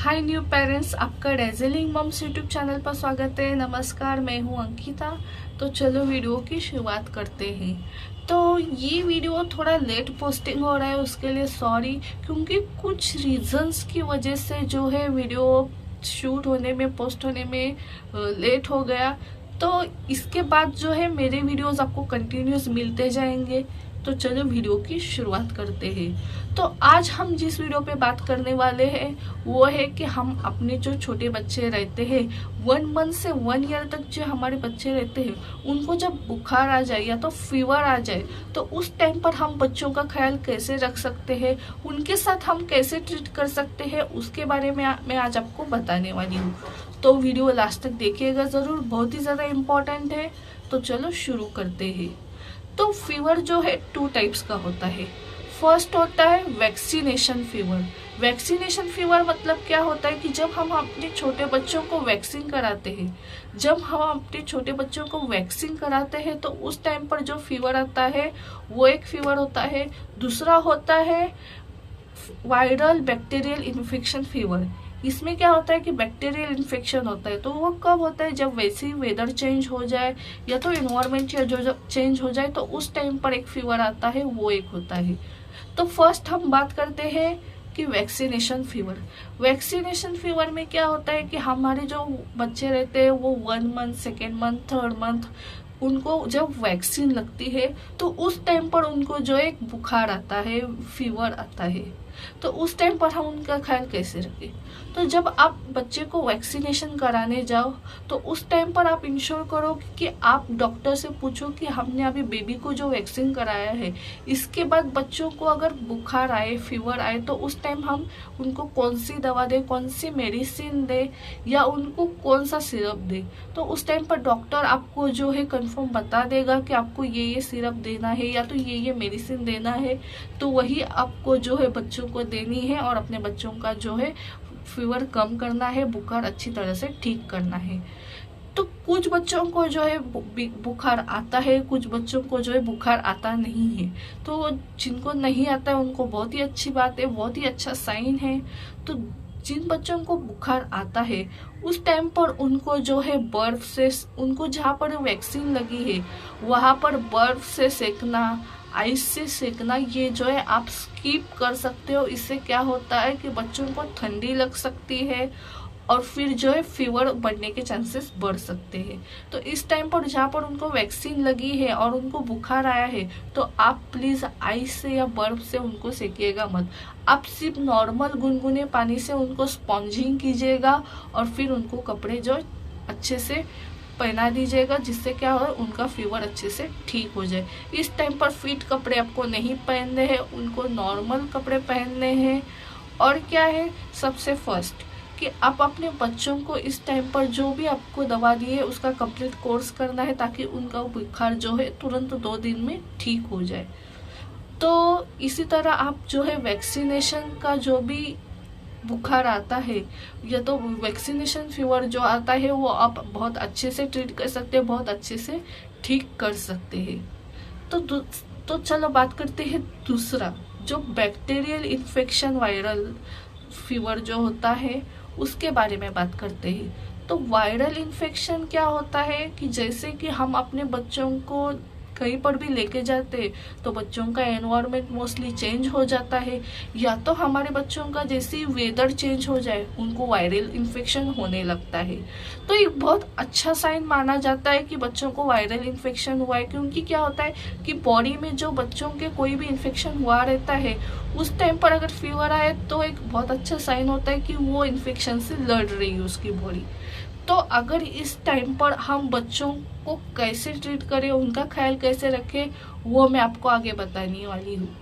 हाय new parents, आपका डेज़लिंग mums YouTube channel पर स्वागत है। नमस्कार, मैं हूं अंकिता। तो चलो वीडियो की शुरुआत करते हैं। तो ये वीडियो थोड़ा लेट पोस्टिंग हो रहा है, उसके लिए सॉरी, क्योंकि कुछ रीजंस की वजह से जो है वीडियो शूट होने में, पोस्ट होने में लेट हो गया। तो इसके बाद जो है मेरे वीडियोस आपको कंटिन्यूस मिलते जाएंगे। तो चलो वीडियो की शुरुआत करते हैं। तो आज हम जिस वीडियो पे बात करने वाले हैं वो है कि हम अपने जो छोटे बच्चे रहते हैं 1 मंथ से 1 ईयर तक जो हमारे बच्चे रहते हैं, उनको जब बुखार आ जाए या तो फीवर आ जाए, तो उस टाइम पर हम बच्चों का ख्याल कैसे रख सकते हैं, उनके साथ हम कैसे ट्रीट कर सकते हैं, उसके बारे में मैं आज आपको बताने वाली हूँ। तो वीडियो लास्ट तक देखिएगा ज़रूर, बहुत ही ज़्यादा इम्पोर्टेंट है। तो चलो शुरू करते हैं। तो फीवर जो है 2 टाइप्स का होता है। फर्स्ट होता है वैक्सीनेशन फीवर। वैक्सीनेशन फीवर मतलब क्या होता है कि जब हम अपने छोटे बच्चों को वैक्सीन कराते हैं, तो उस टाइम पर जो फीवर आता है वो एक फीवर होता है। दूसरा होता है वायरल बैक्टीरियल इन्फेक्शन फीवर। इसमें क्या होता है कि बैक्टीरियल इन्फेक्शन होता है। तो वो कब होता है, जब वैसे ही वेदर चेंज हो जाए या तो इन्वायरमेंट जो चेंज हो जाए, तो उस टाइम पर एक फीवर आता है, वो एक होता है। तो फर्स्ट हम बात करते हैं कि वैक्सीनेशन फीवर। वैक्सीनेशन फीवर में क्या होता है कि हमारे जो बच्चे रहते हैं वो 1 month, 2nd month, 3rd month, उनको जब वैक्सीन लगती है तो उस टाइम पर उनको जो एक बुखार आता है, फीवर आता है। तो उस टाइम पर हम उनका ख्याल कैसे रखें? तो जब आप बच्चे को वैक्सीनेशन कराने जाओ तो उस टाइम पर आप इंश्योर करो कि आप डॉक्टर से पूछो कि हमने अभी बेबी को जो वैक्सीन कराया है, इसके बाद बच्चों को अगर बुखार आए, फीवर आए, तो उस टाइम हम उनको कौन सी दवा दें, कौन सी मेडिसिन दें या उनको कौन सा सिरप दें। तो उस टाइम पर डॉक्टर आपको जो है कंफर्म बता देगा कि आपको ये सिरप देना है या तो ये मेडिसिन देना है। तो वही आपको जो है बच्चों को देनी है और अपने बच्चों का जो है फीवर कम करना है, बुखार अच्छी तरह से ठीक करना है। तो कुछ बच्चों को जो है बुखार आता है, कुछ बच्चों को जो है बुखार आता नहीं है। तो जिनको नहीं आता है उनको बहुत ही अच्छी बात है, बहुत ही अच्छा साइन है। तो जिन बच्चों को बुखार आता है उस टाइम पर उनको जो है बर्फ से, उनको जहाँ पर वैक्सीन लगी है वहाँ पर बर्फ से सेकना, आइस से सेकना, ये जो है आप स्किप कर सकते हो। इससे क्या होता है कि बच्चों को ठंडी लग सकती है और फिर जो है फीवर बढ़ने के चांसेस बढ़ सकते हैं। तो इस टाइम पर जहाँ पर उनको वैक्सीन लगी है और उनको बुखार आया है, तो आप प्लीज आइस से या बर्फ से उनको सेकिएगा मत। आप सिर्फ नॉर्मल गुनगुने पानी से उनको स्पॉन्जिंग कीजिएगा और फिर उनको कपड़े जो अच्छे से पहना दीजिएगा, जिससे क्या हो, उनका फीवर अच्छे से ठीक हो जाए। इस टाइम पर फिट कपड़े आपको नहीं पहनने हैं, उनको नॉर्मल कपड़े पहनने हैं। और क्या है, सबसे फर्स्ट कि आप अपने बच्चों को इस टाइम पर जो भी आपको दवा दी है उसका कंप्लीट कोर्स करना है, ताकि उनका बुखार जो है तुरंत 2 दिन में ठीक हो जाए। तो इसी तरह आप जो है वैक्सीनेशन का जो भी बुखार आता है या तो वैक्सीनेशन फीवर जो आता है वो आप बहुत अच्छे से ट्रीट कर सकते हैं, बहुत अच्छे से ठीक कर सकते हैं। तो चलो बात करते हैं दूसरा, जो बैक्टीरियल इन्फेक्शन वायरल फीवर जो होता है उसके बारे में बात करते हैं। तो वायरल इन्फेक्शन क्या होता है कि जैसे कि हम अपने बच्चों को कहीं पर भी लेके जाते हैं तो बच्चों का एनवायरनमेंट मोस्टली चेंज हो जाता है, या तो हमारे बच्चों का जैसे ही वेदर चेंज हो जाए उनको वायरल इन्फेक्शन होने लगता है। तो ये बहुत अच्छा साइन माना जाता है कि बच्चों को वायरल इन्फेक्शन हुआ है, क्योंकि क्या होता है कि बॉडी में जो बच्चों के कोई भी इन्फेक्शन हुआ रहता है उस टाइम पर अगर फीवर आए तो एक बहुत अच्छा साइन होता है कि वो इन्फेक्शन से लड़ रही है उसकी बॉडी। तो अगर इस टाइम पर हम बच्चों को कैसे ट्रीट करें, उनका ख्याल कैसे रखें, वो मैं आपको आगे बताने वाली हूँ।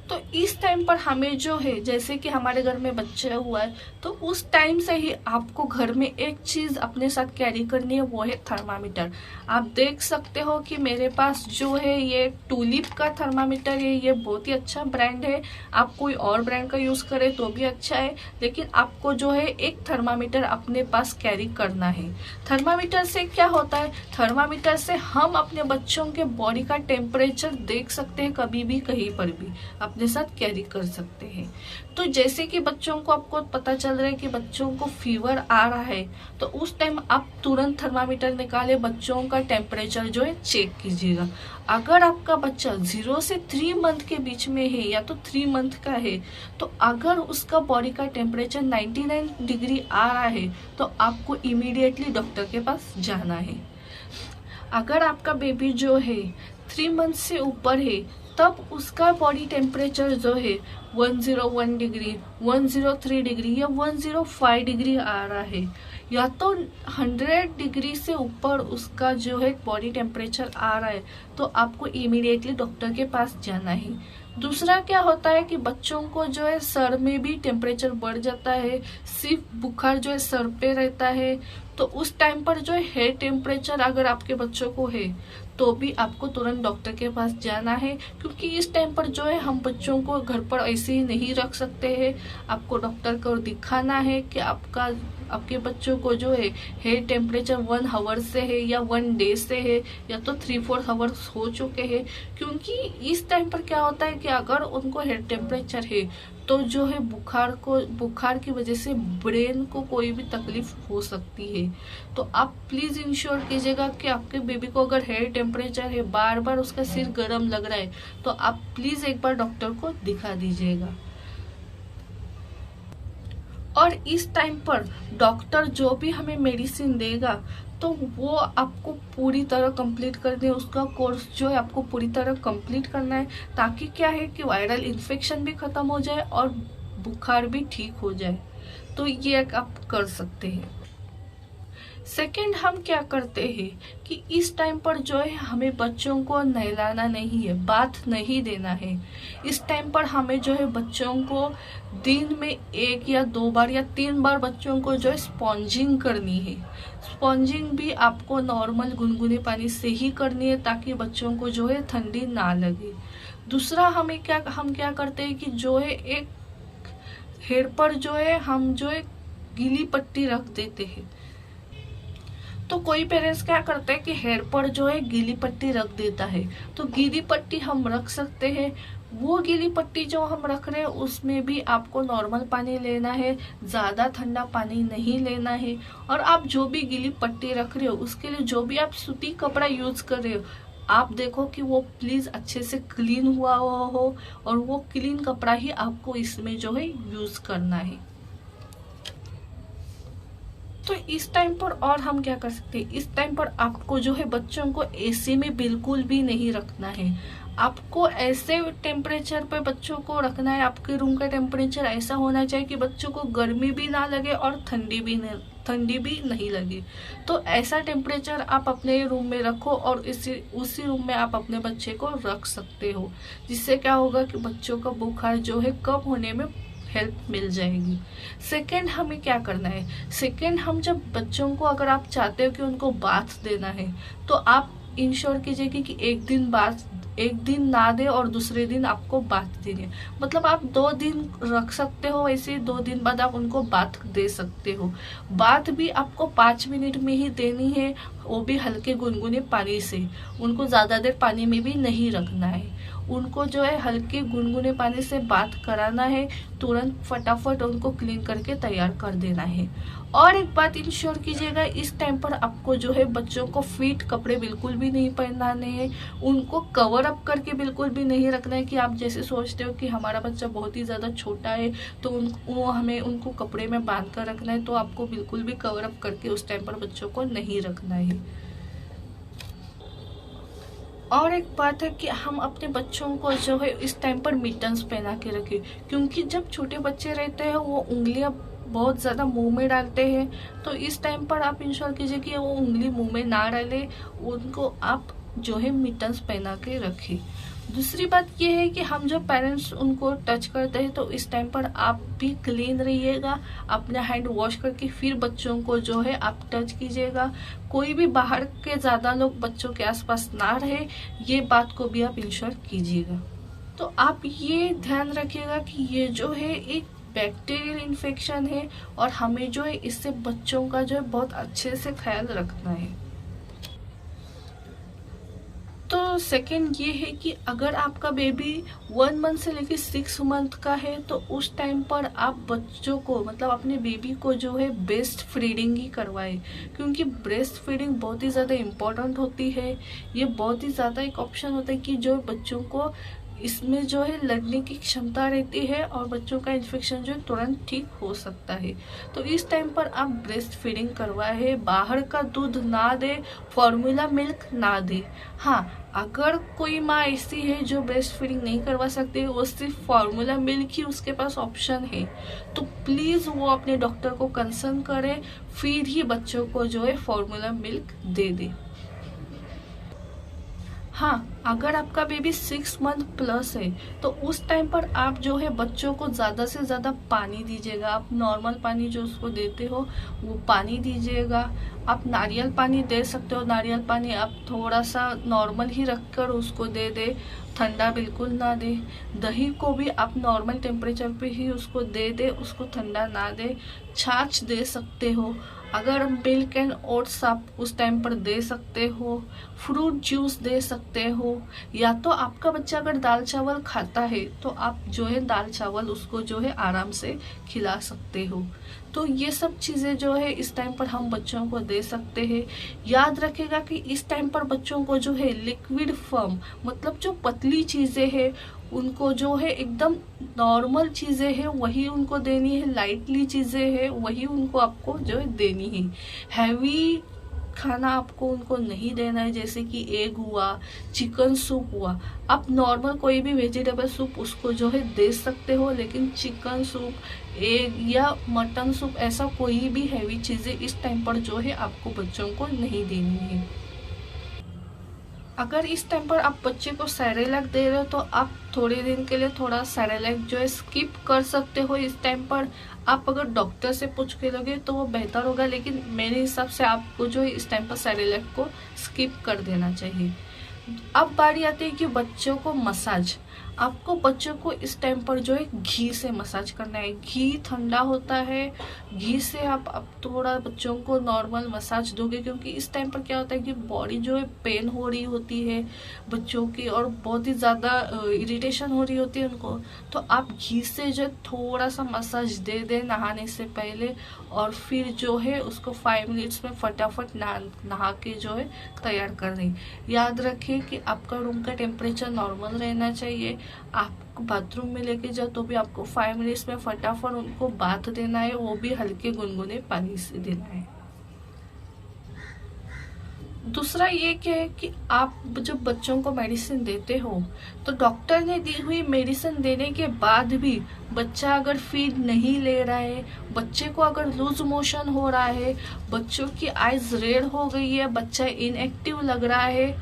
तो इस टाइम पर हमें जो है, जैसे कि हमारे घर में बच्चा हुआ है तो उस टाइम से ही आपको घर में एक चीज अपने साथ कैरी करनी है, वो है थर्मामीटर। आप देख सकते हो कि मेरे पास जो है ये टूलिप का थर्मामीटर है, ये बहुत ही अच्छा ब्रांड है। आप कोई और ब्रांड का यूज करें तो भी अच्छा है, लेकिन आपको जो है एक थर्मामीटर अपने पास कैरी करना है। थर्मामीटर से क्या होता है, थर्मामीटर से हम अपने बच्चों के बॉडी का टेम्परेचर देख सकते हैं कभी भी, कहीं पर भी। अपने साथ कैरी कर सकते हैं। तो जैसे कि बच्चों को आपको पता चल रहा है कि बच्चों को फीवर आ रहा है, तो उस टाइम आप तुरंत थर्मामीटर निकाले बच्चों का टेम्परेचर जो है चेक कीजिएगा। अगर आपका बच्चा 0 से 3 मंथ के बीच में है या तो 3 मंथ का है, तो अगर उसका बॉडी का टेम्परेचर 99 डिग्री आ रहा है तो आपको इमीडिएटली डॉक्टर के पास जाना है। अगर आपका बेबी जो है 3 मंथ से ऊपर है, तब उसका बॉडी टेम्परेचर जो है 101 डिग्री, 103 डिग्री या 105 डिग्री आ रहा है, या तो 100 डिग्री से ऊपर उसका जो है बॉडी टेम्परेचर आ रहा है, तो आपको इमीडिएटली डॉक्टर के पास जाना है। दूसरा क्या होता है कि बच्चों को जो है सर में भी टेम्परेचर बढ़ जाता है, सिर्फ बुखार जो है सर पे रहता है, तो उस टाइम पर जो है टेम्परेचर अगर आपके बच्चों को है तो भी आपको तुरंत डॉक्टर के पास जाना है, क्योंकि इस टाइम पर जो है हम बच्चों को घर पर ऐसे ही नहीं रख सकते हैं। आपको डॉक्टर को दिखाना है कि आपके बच्चों को जो है टेम्परेचर 1 आवर से है या 1 डे से है या तो 3-4 आवर्स हो चुके हैं, क्योंकि इस टाइम पर क्या होता है कि अगर उनको हेड टेम्परेचर है तो जो है बुखार की वजह से ब्रेन को कोई भी तकलीफ हो सकती है। तो आप प्लीज इंश्योर कीजिएगा कि आपके बेबी को अगर हेड टेम्परेचर है, बार बार उसका सिर गर्म लग रहा है, तो आप प्लीज एक बार डॉक्टर को दिखा दीजिएगा। और इस टाइम पर डॉक्टर जो भी हमें मेडिसिन देगा तो वो आपको पूरी तरह कंप्लीट करनी है, उसका कोर्स जो है आपको पूरी तरह कंप्लीट करना है, ताकि क्या है कि वायरल इन्फेक्शन भी खत्म हो जाए और बुखार भी ठीक हो जाए। तो ये आप कर सकते हैं। सेकेंड, हम क्या करते हैं कि इस टाइम पर जो है हमें बच्चों को नहलाना नहीं है, बाथ नहीं देना है। इस टाइम पर हमें जो है बच्चों को दिन में 1 या 2 बार या 3 बार बच्चों को जो है स्पॉन्जिंग करनी है। स्पॉन्जिंग भी आपको नॉर्मल गुनगुने पानी से ही करनी है, ताकि बच्चों को जो है ठंडी ना लगे। दूसरा, हम क्या करते हैं कि जो है एक हेड पर जो है हम जो है गीली पट्टी रख देते हैं। तो कोई पेरेंट्स क्या करते हैं कि हेड पर जो है गीली पट्टी रख देता है, तो गीली पट्टी हम रख सकते हैं। वो गीली पट्टी जो हम रख रहे हैं उसमें भी आपको नॉर्मल पानी लेना है, ज़्यादा ठंडा पानी नहीं लेना है। और आप जो भी गीली पट्टी रख रहे हो उसके लिए जो भी आप सूती कपड़ा यूज कर रहे हो, आप देखो कि वो प्लीज अच्छे से क्लीन हुआ हो, और वो क्लीन कपड़ा ही आपको इसमें जो है यूज करना है। तो इस टाइम पर और हम क्या कर सकते हैं, इस टाइम पर आपको जो है बच्चों को एसी में बिल्कुल भी नहीं रखना है। आपको ऐसे टेम्परेचर पे बच्चों को रखना है, आपके रूम का टेम्परेचर ऐसा होना चाहिए कि बच्चों को गर्मी भी ना लगे और ठंडी भी नहीं लगे। तो ऐसा टेम्परेचर आप अपने रूम में रखो और उसी रूम में आप अपने बच्चे को रख सकते हो, जिससे क्या होगा कि बच्चों का बुखार जो है कम होने में हेल्प मिल जाएगी। सेकेंड, हमें क्या करना है, सेकेंड हम जब बच्चों को अगर आप चाहते हो कि उनको बाथ देना है, तो आप इंश्योर कीजिए कि एक दिन ना दे और दूसरे दिन आपको बाथ देनी है। मतलब आप 2 दिन रख सकते हो, वैसे 2 दिन बाद आप उनको बाथ दे सकते हो। बाथ भी आपको 5 मिनट में ही देनी है, वो भी हल्के गुनगुने पानी से। उनको ज़्यादा देर पानी में भी नहीं रखना है, उनको जो है हल्के गुनगुने पानी से बात कराना है, तुरंत फटाफट उनको क्लीन करके तैयार कर देना है। और एक बात इंश्योर कीजिएगा, इस टाइम पर आपको जो है बच्चों को फिट कपड़े बिल्कुल भी नहीं पहनाने हैं, उनको कवर अप करके बिल्कुल भी नहीं रखना है कि आप जैसे सोचते हो कि हमारा बच्चा बहुत ही ज़्यादा छोटा है तो हमें उनको कपड़े में बांध कर रखना है, तो आपको बिल्कुल भी कवर अप करके उस टाइम पर बच्चों को नहीं रखना है। और एक बात है कि हम अपने बच्चों को जो है इस टाइम पर मिटन्स पहना के रखें, क्योंकि जब छोटे बच्चे रहते हैं वो उंगलियां बहुत ज़्यादा मुंह में डालते हैं, तो इस टाइम पर आप इंश्योर कीजिए कि वो उंगली मुंह में ना डाले, उनको आप जो है मिटन्स पहना के रखें। दूसरी बात ये है कि हम जो पेरेंट्स उनको टच करते हैं, तो इस टाइम पर आप भी क्लीन रहिएगा, अपना हैंड वॉश करके फिर बच्चों को जो है आप टच कीजिएगा। कोई भी बाहर के ज़्यादा लोग बच्चों के आसपास ना रहे, ये बात को भी आप इंश्योर कीजिएगा। तो आप ये ध्यान रखिएगा कि ये जो है एक बैक्टीरियल इन्फेक्शन है और हमें जो है इससे बच्चों का जो है बहुत अच्छे से ख्याल रखना है। तो सेकंड ये है कि अगर आपका बेबी 1 मंथ से लेकर 6 मंथ का है तो उस टाइम पर आप बच्चों को मतलब अपने बेबी को जो है ब्रेस्ट फीडिंग ही करवाएं, क्योंकि ब्रेस्ट फीडिंग बहुत ही ज़्यादा इम्पोर्टेंट होती है। ये बहुत ही ज़्यादा एक ऑप्शन होता है कि जो बच्चों को इसमें जो है लड़ने की क्षमता रहती है और बच्चों का इन्फेक्शन जो है तुरंत ठीक हो सकता है। तो इस टाइम पर आप ब्रेस्ट फीडिंग करवाए, बाहर का दूध ना दे, फॉर्मूला मिल्क ना दे। हाँ, अगर कोई माँ ऐसी है जो ब्रेस्ट फीडिंग नहीं करवा सकती, वो सिर्फ फॉर्मूला मिल्क ही उसके पास ऑप्शन है, तो प्लीज़ वो अपने डॉक्टर को कंसर्न करे, फिर ही बच्चों को जो है फॉर्मूला मिल्क दे दे। हाँ, अगर आपका बेबी 6 मंथ प्लस है तो उस टाइम पर आप जो है बच्चों को ज़्यादा से ज़्यादा पानी दीजिएगा। आप नॉर्मल पानी जो उसको देते हो वो पानी दीजिएगा। आप नारियल पानी दे सकते हो, नारियल पानी आप थोड़ा सा नॉर्मल ही रखकर उसको दे दे, ठंडा बिल्कुल ना दे। दही को भी आप नॉर्मल टेम्परेचर पे ही उसको दे दे, उसको ठंडा ना दे। छाछ दे सकते हो, अगर मिल्क एंड ओट्स आप उस टाइम पर दे सकते हो। फ्रूट जूस दे सकते हो, या तो आपका बच्चा अगर दाल चावल खाता है तो आप जो है दाल चावल उसको जो है आराम से खिला सकते हो। तो ये सब चीज़ें जो है इस टाइम पर हम बच्चों को दे सकते हैं। याद रखेगा कि इस टाइम पर बच्चों को जो है लिक्विड फॉर्म मतलब जो पतली चीज़ें हैं उनको जो है एकदम नॉर्मल चीज़ें हैं वही उनको देनी है, लाइटली चीज़ें हैं वही उनको आपको जो है देनी है। हैवी खाना आपको उनको नहीं देना है, जैसे कि एग हुआ, चिकन सूप हुआ। आप नॉर्मल कोई भी वेजिटेबल सूप उसको जो है दे सकते हो, लेकिन चिकन सूप, एग या मटन सूप ऐसा कोई भी हैवी चीज़ें इस टाइम पर जो है आपको बच्चों को नहीं देनी है। अगर इस टाइम पर आप बच्चे को सेरेलैक दे रहे हो तो आप थोड़े दिन के लिए थोड़ा सेरेलैक जो है स्किप कर सकते हो इस टाइम पर। आप अगर डॉक्टर से पूछ के लोगे तो वो बेहतर होगा, लेकिन मेरे हिसाब से आपको जो है इस टाइम पर सेरेलैक को स्किप कर देना चाहिए। अब बारी आती है कि बच्चों को मसाज। आपको बच्चों को इस टाइम पर जो है घी से मसाज करना है। घी ठंडा होता है, घी से आप थोड़ा बच्चों को नॉर्मल मसाज दोगे, क्योंकि इस टाइम पर क्या होता है कि बॉडी जो है पेन हो रही होती है बच्चों की और बहुत ही ज़्यादा इरिटेशन हो रही होती है उनको। तो आप घी से जो थोड़ा सा मसाज दे दें नहाने से पहले, और फिर जो है उसको 5 मिनट्स में फटाफट नहा के जो है तैयार कर दें। याद रखें कि आपका रूम का टेम्परेचर नॉर्मल रहना चाहिए। आप बाथरूम में लेके जाओ तो भी आपको 5 मिनट्स में फटाफट उनको बाथ देना है, वो भी हल्के गुनगुने पानी से देना है। दूसरा ये क्या है कि आप जब बच्चों को मेडिसिन देते हो तो डॉक्टर ने दी हुई मेडिसिन देने के बाद भी बच्चा अगर फीड नहीं ले रहा है, बच्चे को अगर लूज मोशन हो रहा है, बच्चों की आइज रेड हो गई है, बच्चा इनएक्टिव लग रहा है,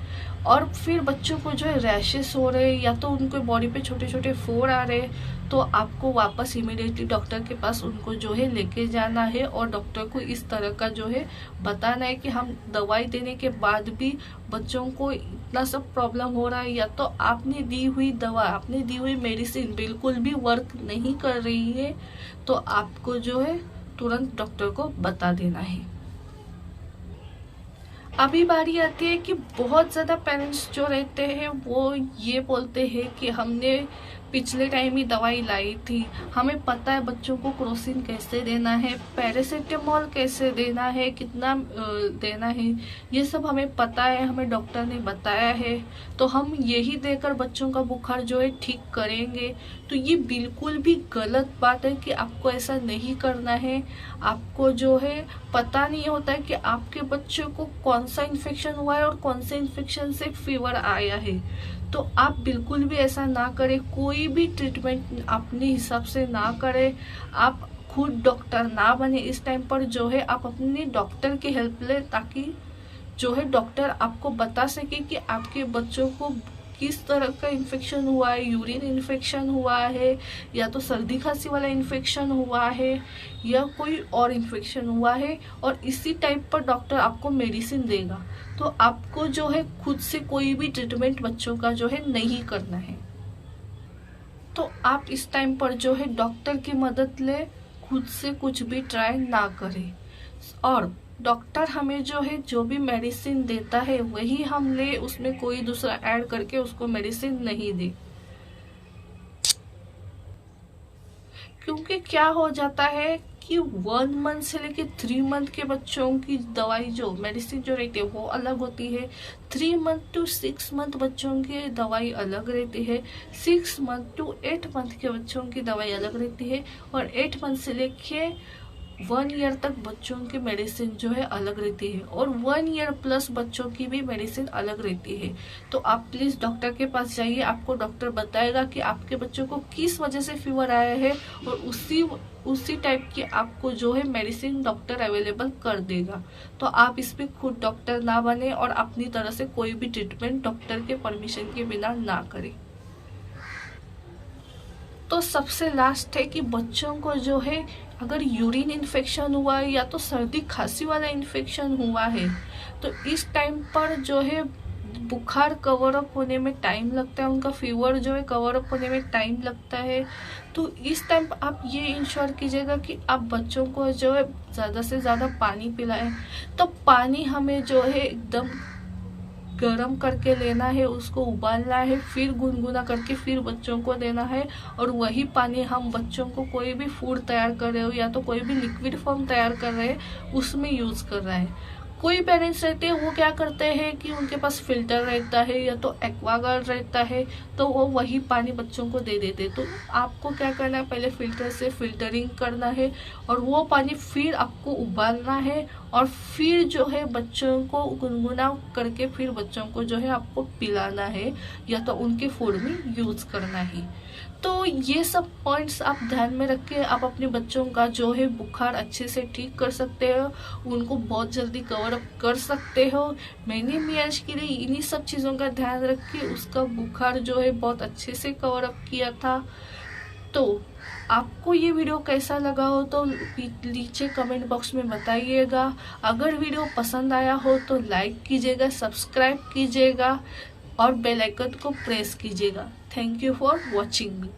और फिर बच्चों को जो है रैशेस हो रहे हैं या तो उनके बॉडी पे छोटे छोटे फोड़ आ रहे हैं, तो आपको वापस इमीडिएटली डॉक्टर के पास उनको जो है लेके जाना है और डॉक्टर को इस तरह का जो है बताना है कि हम दवाई देने के बाद भी बच्चों को इतना सब प्रॉब्लम हो रहा है, या तो आपने दी हुई दवा, आपने दी हुई मेडिसिन बिल्कुल भी वर्क नहीं कर रही है, तो आपको जो है तुरंत डॉक्टर को बता देना है। अभी बारी आती है कि बहुत ज़्यादा पेरेंट्स जो रहते हैं वो ये बोलते हैं कि हमने पिछले टाइम ही दवाई लाई थी, हमें पता है बच्चों को क्रोसिन कैसे देना है, पैरासीटामोल कैसे देना है, कितना देना है, ये सब हमें पता है, हमें डॉक्टर ने बताया है, तो हम यही देकर बच्चों का बुखार जो है ठीक करेंगे। तो ये बिल्कुल भी गलत बात है कि आपको ऐसा नहीं करना है। आपको जो है पता नहीं होता है कि आपके बच्चों को कौन सा इन्फेक्शन हुआ है और कौन से इन्फेक्शन से फीवर आया है, तो आप बिल्कुल भी ऐसा ना करें। कोई भी ट्रीटमेंट अपने हिसाब से ना करें। आप खुद डॉक्टर ना बने इस टाइम पर, जो है आप अपने डॉक्टर की हेल्प लें, ताकि जो है डॉक्टर आपको बता सके कि आपके बच्चों को किस तरह का इन्फेक्शन हुआ है, यूरिन इन्फेक्शन हुआ है, या तो सर्दी खांसी वाला इन्फेक्शन हुआ है, या कोई और इन्फेक्शन हुआ है, और इसी टाइप पर डॉक्टर आपको मेडिसिन देगा। तो आपको जो है खुद से कोई भी ट्रीटमेंट बच्चों का जो है नहीं करना है। तो आप इस टाइम पर जो है डॉक्टर की मदद ले, खुद से कुछ भी ट्राई ना करें। और डॉक्टर हमें जो है जो भी मेडिसिन देता है वही हम ले, उसमें कोई दूसरा ऐड करके उसको मेडिसिन नहीं दे। क्योंकि क्या हो जाता है कि 1 मंथ से लेके 3 मंथ के बच्चों की दवाई जो मेडिसिन जो रहती है वो अलग होती है, 3 मंथ टू 6 मंथ बच्चों की दवाई अलग रहती है, 6 मंथ टू 8 मंथ के बच्चों की दवाई अलग रहती है, और 8 मंथ से लेके 1 ईयर तक बच्चों की मेडिसिन जो है अलग रहती है, और 1 ईयर प्लस बच्चों की भी मेडिसिन अलग रहती है। तो आप प्लीज डॉक्टर के पास जाइए, आपको डॉक्टर बताएगा कि आपके बच्चों को किस वजह से फीवर आया है, और उसी टाइप की आपको जो है मेडिसिन डॉक्टर अवेलेबल कर देगा। तो आप इसमें खुद डॉक्टर ना बने और अपनी तरह से कोई भी ट्रीटमेंट डॉक्टर के परमिशन के बिना ना करें। तो सबसे लास्ट है कि बच्चों को जो है अगर यूरिन इन्फेक्शन हुआ है या तो सर्दी खांसी वाला इन्फेक्शन हुआ है, तो इस टाइम पर जो है बुखार कवर अप होने में टाइम लगता है, उनका फीवर जो है कवर अप होने में टाइम लगता है। तो इस टाइम पर आप ये इंश्योर कीजिएगा कि आप बच्चों को जो है ज़्यादा से ज़्यादा पानी पिलाएं। तो पानी हमें जो है एकदम गरम करके लेना है, उसको उबालना है, फिर गुनगुना करके फिर बच्चों को देना है, और वही पानी हम बच्चों को कोई भी फूड तैयार कर रहे हो या तो कोई भी लिक्विड फॉर्म तैयार कर रहे हैं उसमें यूज कर रहा है। कोई पेरेंट्स रहते हैं वो क्या करते हैं कि उनके पास फिल्टर रहता है या तो एक्वागार्ड रहता है, तो वो वही पानी बच्चों को दे देते। तो आपको क्या करना है, पहले फिल्टर से फिल्टरिंग करना है, और वो पानी फिर आपको उबालना है, और फिर जो है बच्चों को गुनगुना करके फिर बच्चों को जो है आपको पिलाना है या तो उनके फूड में यूज करना है। तो ये सब पॉइंट्स आप ध्यान में रख के आप अपने बच्चों का जो है बुखार अच्छे से ठीक कर सकते हो, उनको बहुत जल्दी कवर अप कर सकते हो। मैंने मियांश के लिए इन्हीं सब चीज़ों का ध्यान रख के उसका बुखार जो है बहुत अच्छे से कवर अप किया था। तो आपको ये वीडियो कैसा लगा हो तो नीचे कमेंट बॉक्स में बताइएगा। अगर वीडियो पसंद आया हो तो लाइक कीजिएगा, सब्सक्राइब कीजिएगा और बेल आइकन को प्रेस कीजिएगा। Thank you for watching me.